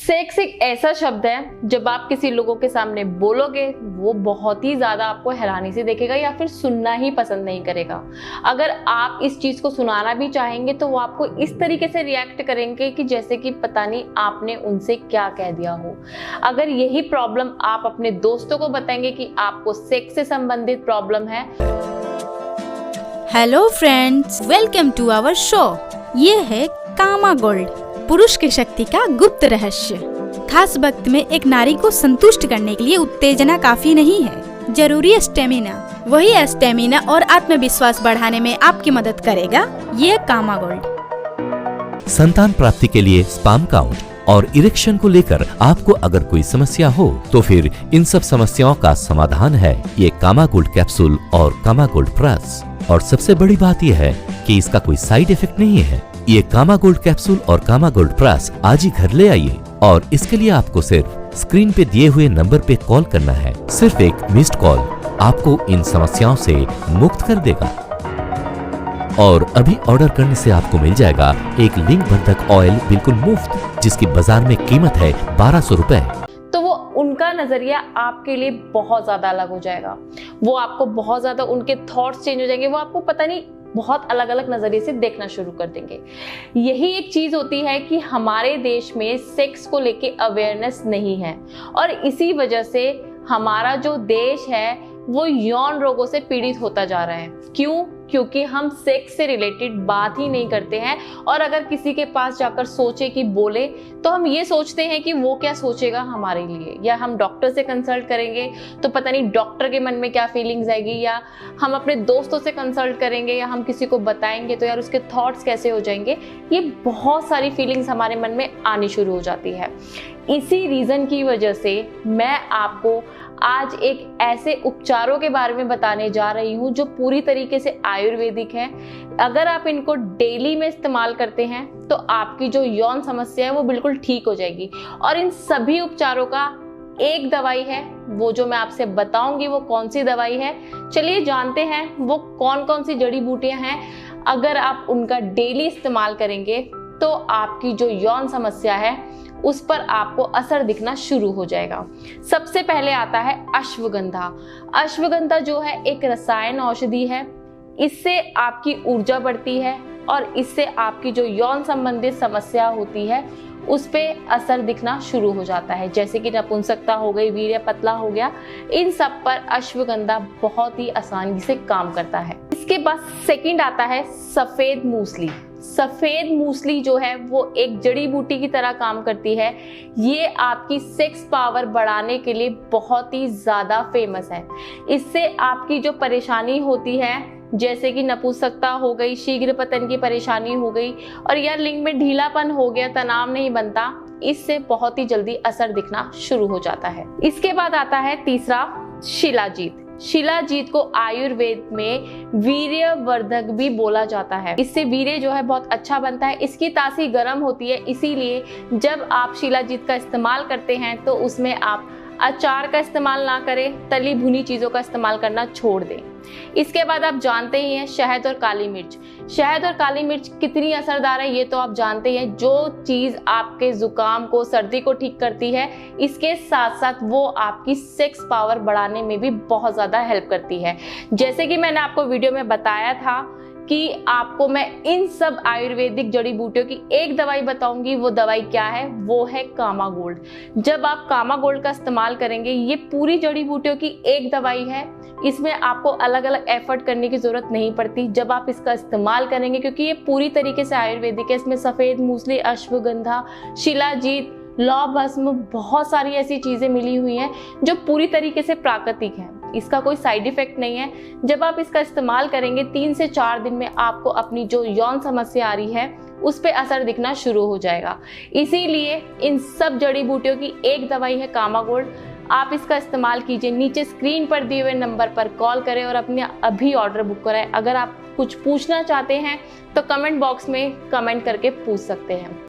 Sex एक ऐसा शब्द है जब आप किसी लोगों के सामने बोलोगे वो बहुत ही ज्यादा आपको हैरानी से देखेगा या फिर सुनना ही पसंद नहीं करेगा। अगर आप इस चीज को सुनाना भी चाहेंगे तो वो आपको इस तरीके से रिएक्ट करेंगे कि जैसे कि पता नहीं आपने उनसे क्या कह दिया हो। अगर यही प्रॉब्लम आप अपने दोस्तों को बताएंगे कि आपको सेक्स से संबंधित प्रॉब्लम है। Hello friends, welcome to our show. ये है कामा गोल्ड, पुरुष की शक्ति का गुप्त रहस्य। खास वक्त में एक नारी को संतुष्ट करने के लिए उत्तेजना काफी नहीं है, जरूरी है स्टेमिना। वही स्टेमिना और आत्मविश्वास बढ़ाने में आपकी मदद करेगा ये कामा गोल्ड। संतान प्राप्ति के लिए स्पर्म काउंट और इरेक्शन को लेकर आपको अगर कोई समस्या हो तो फिर इन सब समस्याओं का समाधान है ये कामा गोल्ड कैप्सूल और कामा गोल्ड प्लस। और सबसे बड़ी बात यह है कि इसका कोई साइड इफेक्ट नहीं है। ये कामा गोल्ड कैप्सूल और कामा गोल्ड प्लस आज ही घर ले आइए और इसके लिए आपको सिर्फ स्क्रीन पे दिए हुए नंबर पे कॉल करना है। सिर्फ एक मिस्ड कॉल आपको इन समस्याओं से मुक्त कर देगा। और अभी ऑर्डर करने से आपको मिल जाएगा एक लिंक वर्धक ऑयल बिल्कुल मुफ्त, जिसकी बाजार में कीमत है 1200 रुपए। तो वो उनका नजरिया आपके लिए बहुत ज्यादा अलग हो जाएगा। वो आपको बहुत ज्यादा, उनके थॉट्स चेंज हो जाएंगे। वो आपको पता नहीं बहुत अलग अलग नजरिए से देखना शुरू कर देंगे। यही एक चीज होती है कि हमारे देश में सेक्स को लेके अवेयरनेस नहीं है और इसी वजह से हमारा जो देश है वो यौन रोगों से पीड़ित होता जा रहा है। क्यों? क्योंकि हम सेक्स से रिलेटेड बात ही नहीं करते हैं और अगर किसी के पास जाकर सोचे कि बोले तो हम ये सोचते हैं कि वो क्या सोचेगा हमारे लिए, या हम डॉक्टर से कंसल्ट करेंगे तो पता नहीं डॉक्टर के मन में क्या फीलिंग्स आएगी, या हम अपने दोस्तों से कंसल्ट करेंगे या हम किसी को बताएंगे तो यार उसके थॉट्स कैसे हो जाएंगे। ये बहुत सारी फीलिंग्स हमारे मन में आनी शुरू हो जाती है। इसी रीजन की वजह से मैं आपको आज एक ऐसे उपचारों के बारे में बताने जा रही हूँ जो पूरी तरीके से आयुर्वेदिक है। अगर आप इनको डेली में इस्तेमाल करते हैं तो आपकी जो यौन समस्या है वो बिल्कुल ठीक हो जाएगी। और इन सभी उपचारों का एक दवाई है, वो जो मैं आपसे बताऊंगी वो कौन सी दवाई है। चलिए जानते हैं वो कौन कौन सी जड़ी बूटियां हैं। अगर आप उनका डेली इस्तेमाल करेंगे तो आपकी जो यौन समस्या है उस पर आपको असर दिखना शुरू हो जाएगा। सबसे पहले आता है अश्वगंधा। अश्वगंधा जो है एक रसायन औषधि है। इससे आपकी ऊर्जा बढ़ती है और इससे आपकी जो यौन संबंधित समस्या होती है उस पे असर दिखना शुरू हो जाता है, जैसे कि नपुंसकता हो गई, वीर्य पतला हो गया। इन सब पर अश्वगंधा बहुत ही आसानी से काम करता है। इसके बाद सेकंड आता है सफेद मूसली। सफेद मूसली जो है वो एक जड़ी बूटी की तरह काम करती है। ये आपकी सेक्स पावर बढ़ाने के लिए बहुत ही ज्यादा फेमस है। इससे आपकी जो परेशानी होती है जैसे कि नपुंसकता हो गई, शीघ्र पतन की परेशानी हो गई और या लिंग में ढीलापन हो गया, तनाव नहीं बनता, इससे बहुत ही जल्दी असर दिखना शुरू हो जाता है। इसके बाद आता है तीसरा शिलाजीत। शिलाजीत को आयुर्वेद में वीर्यवर्धक भी बोला जाता है। इससे वीर्य जो है बहुत अच्छा बनता है। इसकी तासीर गर्म होती है, इसीलिए जब आप शिलाजीत का इस्तेमाल करते हैं तो उसमें आप अचार का इस्तेमाल ना करें, तली भुनी चीजों का इस्तेमाल करना छोड़ दें। इसके बाद आप जानते ही हैं शहद और काली मिर्च। शहद और काली मिर्च कितनी असरदार है ये तो आप जानते हैं। जो चीज आपके जुकाम को, सर्दी को ठीक करती है, इसके साथ साथ वो आपकी सेक्स पावर बढ़ाने में भी बहुत ज्यादा हेल्प करती है। जैसे कि मैंने आपको वीडियो में बताया था कि आपको मैं इन सब आयुर्वेदिक जड़ी बूटियों की एक दवाई बताऊंगी। वो दवाई क्या है? वो है कामा गोल्ड। जब आप कामा गोल्ड का इस्तेमाल करेंगे, ये पूरी जड़ी बूटियों की एक दवाई है। इसमें आपको अलग अलग एफर्ट करने की जरूरत नहीं पड़ती जब आप इसका इस्तेमाल करेंगे, क्योंकि ये पूरी तरीके से आयुर्वेदिक है। इसमें सफेद मूसली, अश्वगंधा, शिलाजीत, लौह भस्म, बहुत सारी ऐसी चीजें मिली हुई हैं जो पूरी तरीके से प्राकृतिक हैं। इसका कोई साइड इफेक्ट नहीं है। जब आप इसका इस्तेमाल करेंगे 3 से 4 दिन में आपको अपनी जो यौन समस्या आ रही है उस पे असर दिखना शुरू हो जाएगा। इसीलिए इन सब जड़ी बूटियों की एक दवाई है कामा गोल्ड। आप इसका इस्तेमाल कीजिए। नीचे स्क्रीन पर दिए हुए नंबर पर कॉल करें और अपने अभी ऑर्डर बुक कराएं। अगर आप कुछ पूछना चाहते हैं तो कमेंट बॉक्स में कमेंट करके पूछ सकते हैं।